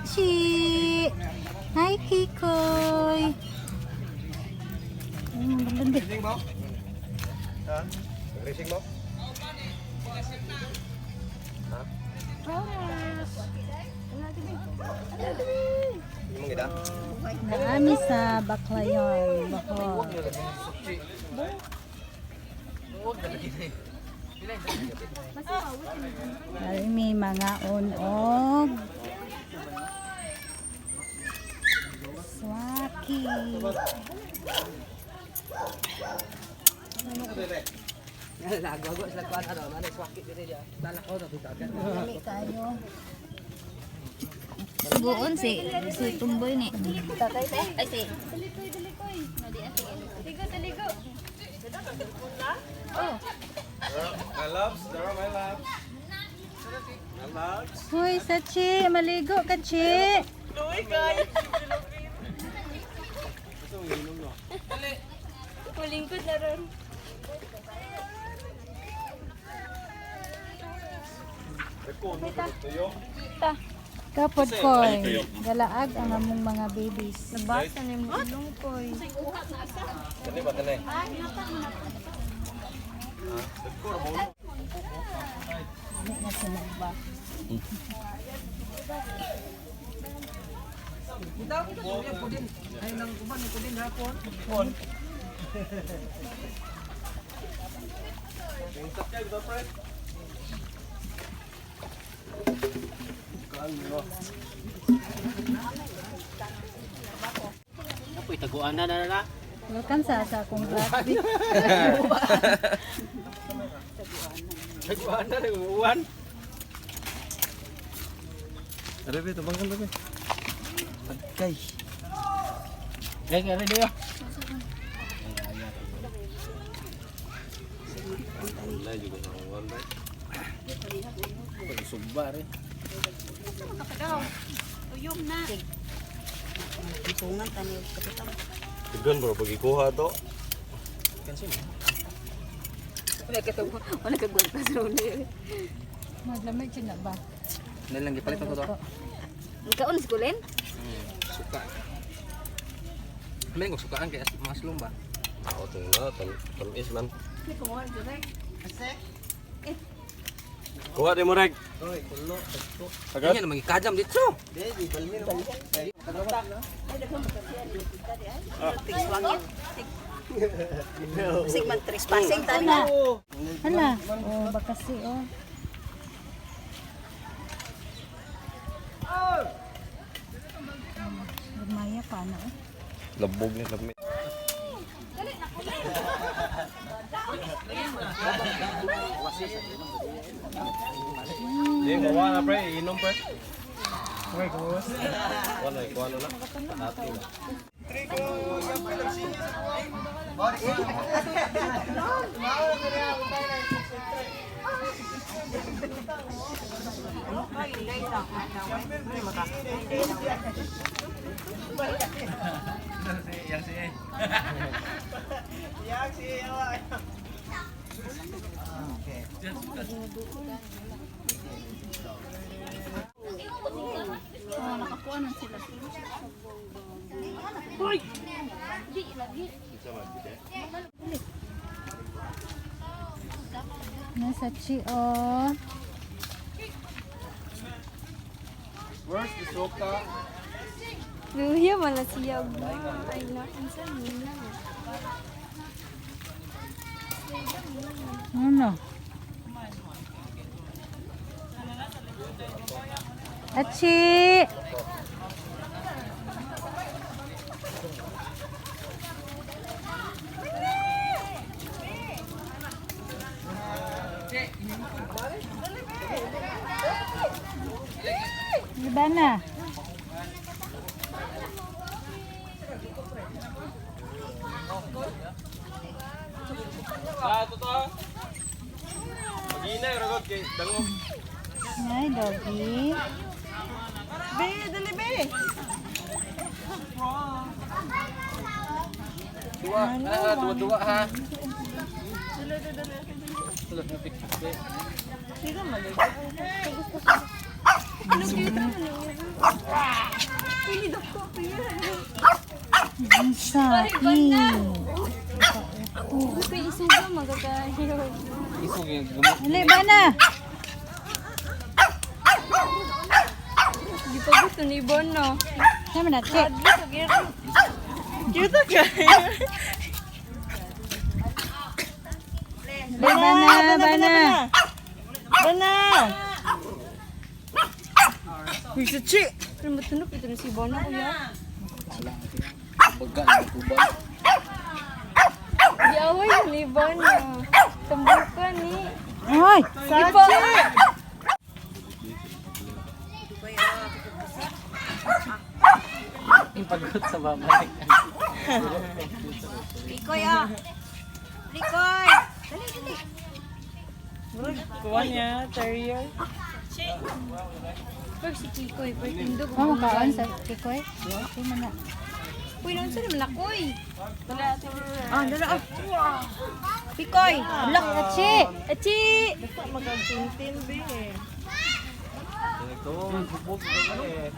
Sachi. Hi, Kikoy. Racing mo? Ha? Racing mo? Ha? Hindi mo gida? Naami sa Baklayon, Bacoor. Dahil may mga unog. Swaki. Nagago sa kuan ano, man swaki dire dia. Talakaw na bitagan. Dali kayo. Sugoon si Tumboy ni. Tatay te. Ay si. My loves, Dara, my loves. My loves. Hoy, Sachi, maligo ka, Chi. Kulingkod na ron. Kapod koy. Galaag ang among mga babies. Nabasa ni mo ilong koy. Kani ba kani? Ano na sinagba. Kita ko to ko din. Ay nang kuban ko din hapon. Tingkat ka gito, pre. Apoy taguan na na. Welcome sa akong vlog. Taguan na rin, uwan. Arabi, tabangkan Arabi. Pagkay. Kaya dia. Wala juga sa uwan, pre. Sumbar eh. Uyog na. Ipungan tani kapitan. Tigan bro, pag ikuha to. Wala ka gwanta sa uli. Maglamay siya na ba? Nilang gipalit ko to. Ang kaon si Kulen? Suka. May sukaan kaya mga slum ba? Ako ito na, tamis man. Kuha din mo, Reg. Oy, kulo. Agad? Yan naman ikajam dito. Baby, balmin mo. Sigman trespassing tani. Hala. Oh, bakasi oh. Lumaya pa na eh. Labog ni labog. Di mo na pre, inom pre. Okay, kuwas. Wala, ikuha na lang. Hati na. Nakakuha na sila. Nasa Chi oh. Where's the soka? Luya malah siya. Ay na, insan nila. Ano? Achi! Diba na? Ah, totoo. Mag-inay, ragot kay dangog. Ay, doggy. Be, dali be. Dua ha. Ano cute naman yun? Pili dako ko yan. Ang saki. Gusto isuga magagayo. Isog yung gamot. Ali ba na? Di pa gusto ni Bono. Sama na, Chi. Cute ka. Bana. Bana. Uy, si Chi. Pero matunog ito na si Bono kuya. Baga na tubang. Di away yun ni Bono. Tambal ka ni. Ay, Di pa. Yung pagod sa babalik. Kuha niya, terrier. Pag si Kikoy, pag tindog. kamu kaon sa Kikoy? Di man na. Uy, naman saan naman ako eh. Ah, dala. Kikoy, look at Chi. Achi! Magkatintin, be. Ito, bubog ka eh.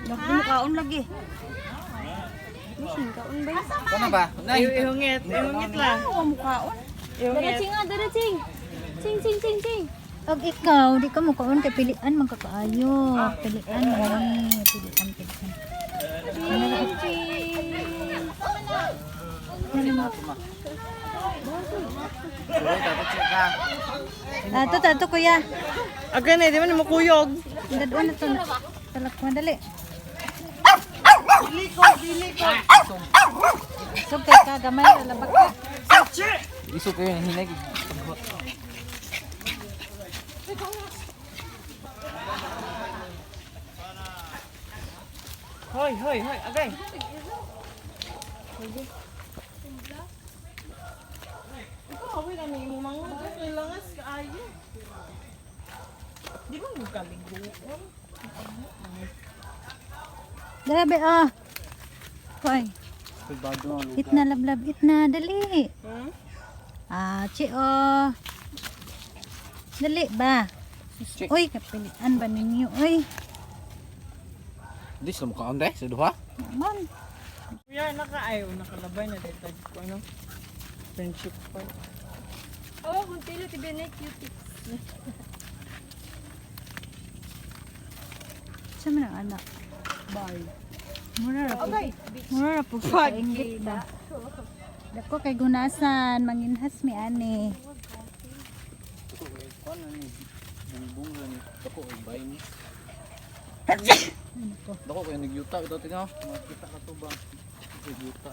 Look, di mo kaon lagi. Mission kaon ba yun? Ano ba? Nay. Ihungit lang. Huwag mo kaon. Daraching nga, daraching! Ching, ching, ching, ching! Pag ikaw, di ka mo kaon kay pilian magkakaayo. Pilian mo ni. Pilian. Tato kuya. Aga na, di man mo kuyog. Dadaan na to. Talak madali. So kay ka gamay labak ka. Isog kayo yung hinag. Hoy, agay. Ikaw, away na may mga kailangan ka ayo. Di ba mo kalingguan? Grabe Hoy. Eat na lablab, eat na dali. Chi Dali ba? Chi. Uy, kapilian ba ninyo? Uy. Di sila mo kaon deh, sa duha. Man. Kuya, nakalabay na dito. Ano? Friendship pa. Oh, kung tilo, tiba na cute. Sa man ang anak? Bye. Mura ra po sa inggit ba? Dako kay gunasan, manginhas mi ani. Kuan ni. Yung bunga ni. Dako ay bayin ni. Dako kayo nagyuta ito tingaw. Makita ka to ba? Nagyuta.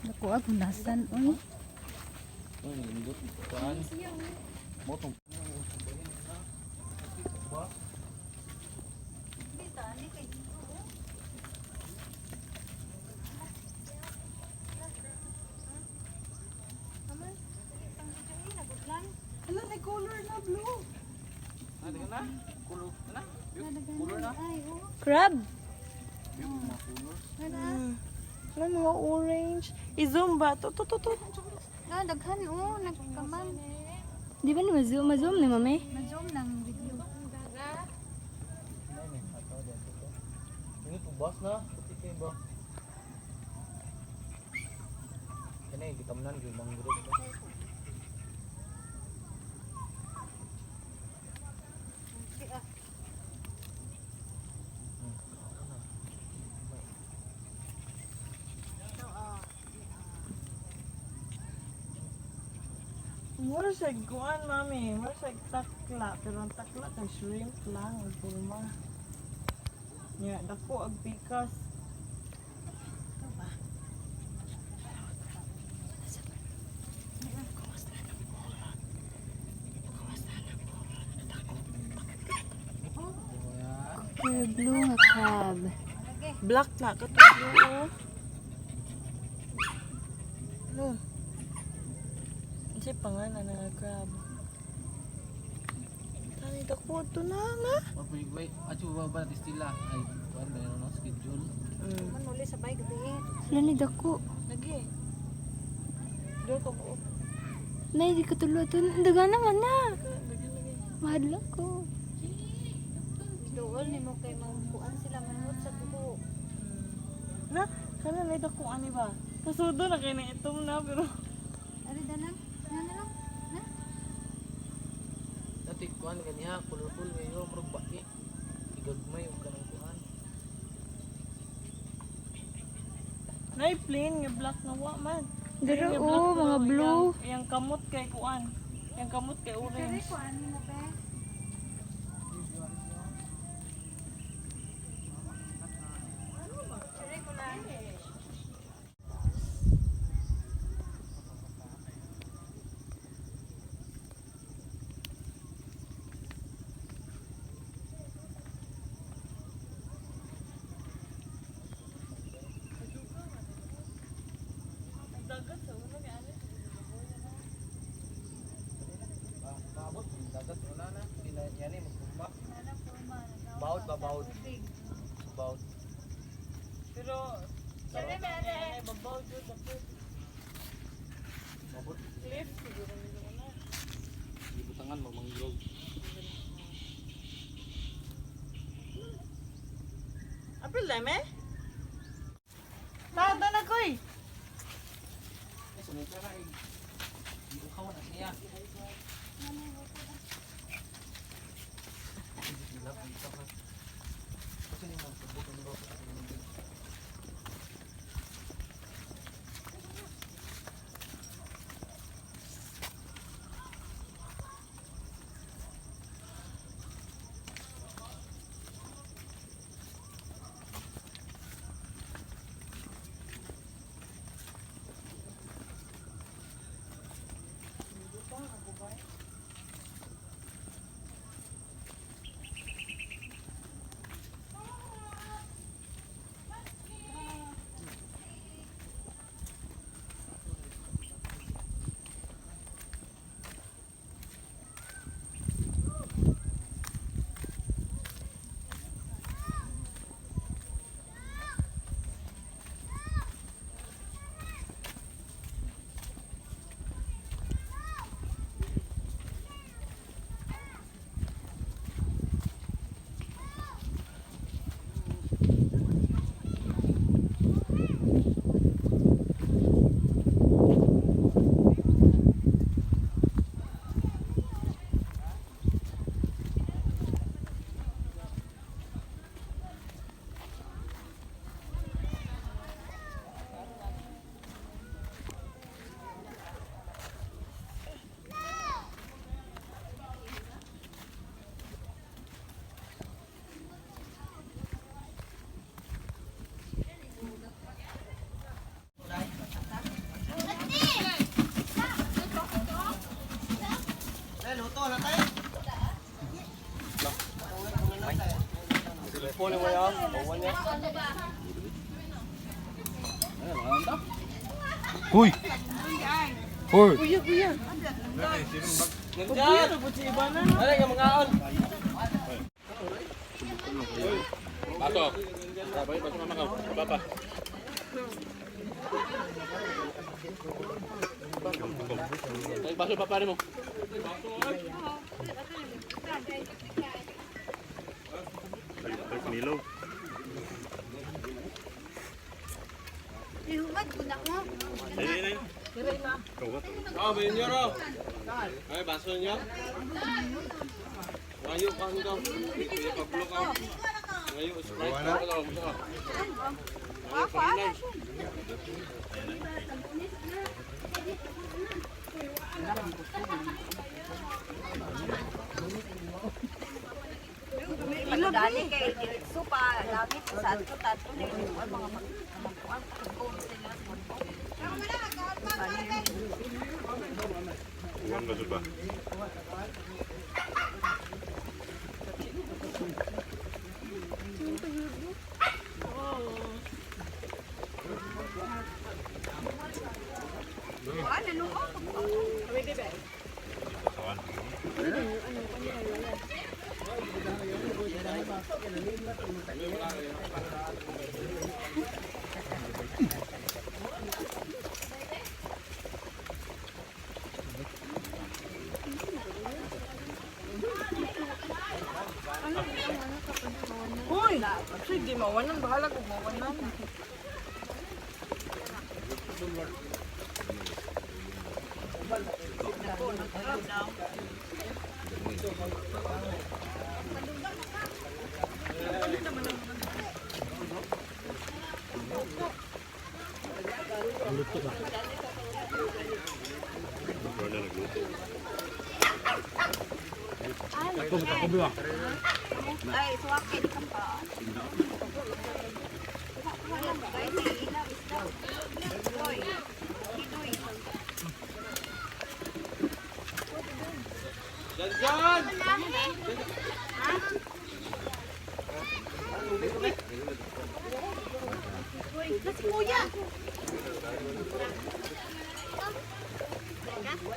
Dako gunasan uy. Ay, indot kuan. Motong. Crab! Ano mga orange? I-zoom ba? To. Daghan nagkaman. Di ba na ma-zoom ni mami? Ma-zoom ng video. Ini tubas na, puti kayo ba? Kani kita menan gyud mangrove. Mura sa kuan, mami. Mura sa takla. Pero ang takla kay shrimp lang. Ang pulma. Nya, dako ag pikas. Blue nga crab. Black na katulo. Ano? Kasi pangalan nga crab. Tani dako to na nga. Wait, acu ba distila ay kuan ba no schedule. Man uli sa bike gabi. Sila ni dako. Lagi. Do ko ko. Nay, di ko tulo ito. Daga naman na. Mahadla ko. Dool ni mo kay mangkuan sila manhot sa buho. Na, kana may dako ani ba? Kasudo na kay na itom na pero Ari dalang. Na lang. Na. Dati kuan ganiya, colorful ngayon murag baki. Igagmay og kanang kuan. nay plain nga black na wa man. Dara Plain nga oh, black, mga pero blue. Yang kamot kay kuan. Yang kamot kay orange. Kuan mo pe. Dagat sa ulo kay ani. Maabot dagat wala na. Dila yani magkumba. Baud ba baud. Baud. Pero sana may ani babaw jud ako. Mabot. Cliff siguro nila na. Ibutangan magmangrove. Apil dami? Tada na koy. Sumukha na eh. Ibukaw na siya. Pole mo yan. Bawan niya. Huy! Huy! Kuya na po si iba na. Dali nga mangaon. Baso. Sabay, baso mamakaw. Baba. Baso pa pare mo. Milo. Ihumad budak mo. Ay, oh, benyo ro. Ay, baso niyo. Ngayo pa daw. Kuya Pablo ka. Ngayo, Sprite ka daw. Ngayo, pahinay. Dali kay diretso pa lamit sa ato tato ni mga magkuan ko sila Uwan ba ba? ano no mawanan bahala ko mawanan. Ay, suwakit ka pa. Ay, ilaw, isda. Hoy, hidoy. Hoy, nasi kuya. Kenapa?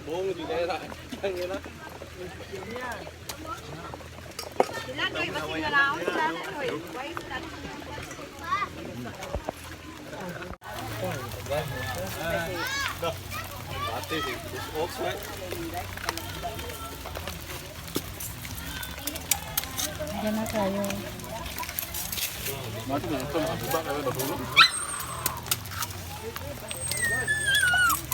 Bohong di daerah. Yang ini. Sila doy, basi na lang. Sila doy. Why sila? Mati sih. Oks, right? Diyan na kayo. Mati na ito. Makababa kami matulog.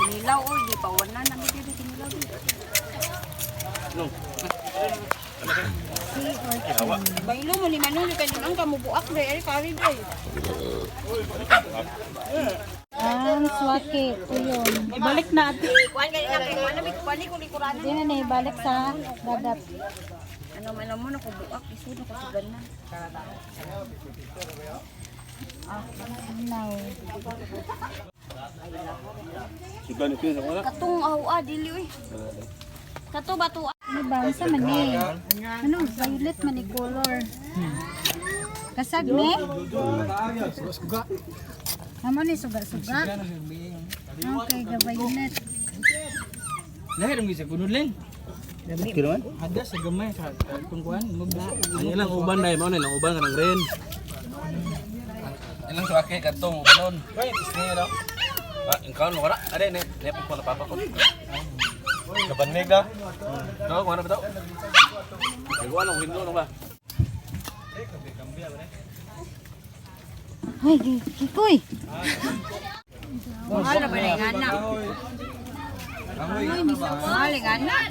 Sinilaw, oy, di pa wala na dito sinilaw. No. Bailo mo ni Manolo kay nang kamubuak dai ay kari dai. Swaki. Ito yun. Ibalik natin. Kuan kay kay mana bit kuan ni kung likuran. Hindi na ibalik sa dagat. Ano man mo na ko buak isud ko sugan na. Now. Sudah nih sa mana? Katong awa dili oy. Kato bato. Ano ba? Sa mani? Ano? Violet mani color. Kasag ni? Amo ni suga-suga? Okay, ga-violet. Lahir ang gisa kunod lang. Kiloan? Ada sa gamay sa tungkuan mabda. Ang ilang uban dai mo ilang uban kanang ren. Ilang suwake katong ubanon. Right, isniya daw. Ah, ingkaon mo wala. Ade ne, nepon ko na papa ko. Kabanig na. No, kuha na ba daw? Iguan ang window na ba? Ay, kikoy. Mahal na ba ni anak? Ahoy. Mahal ni anak.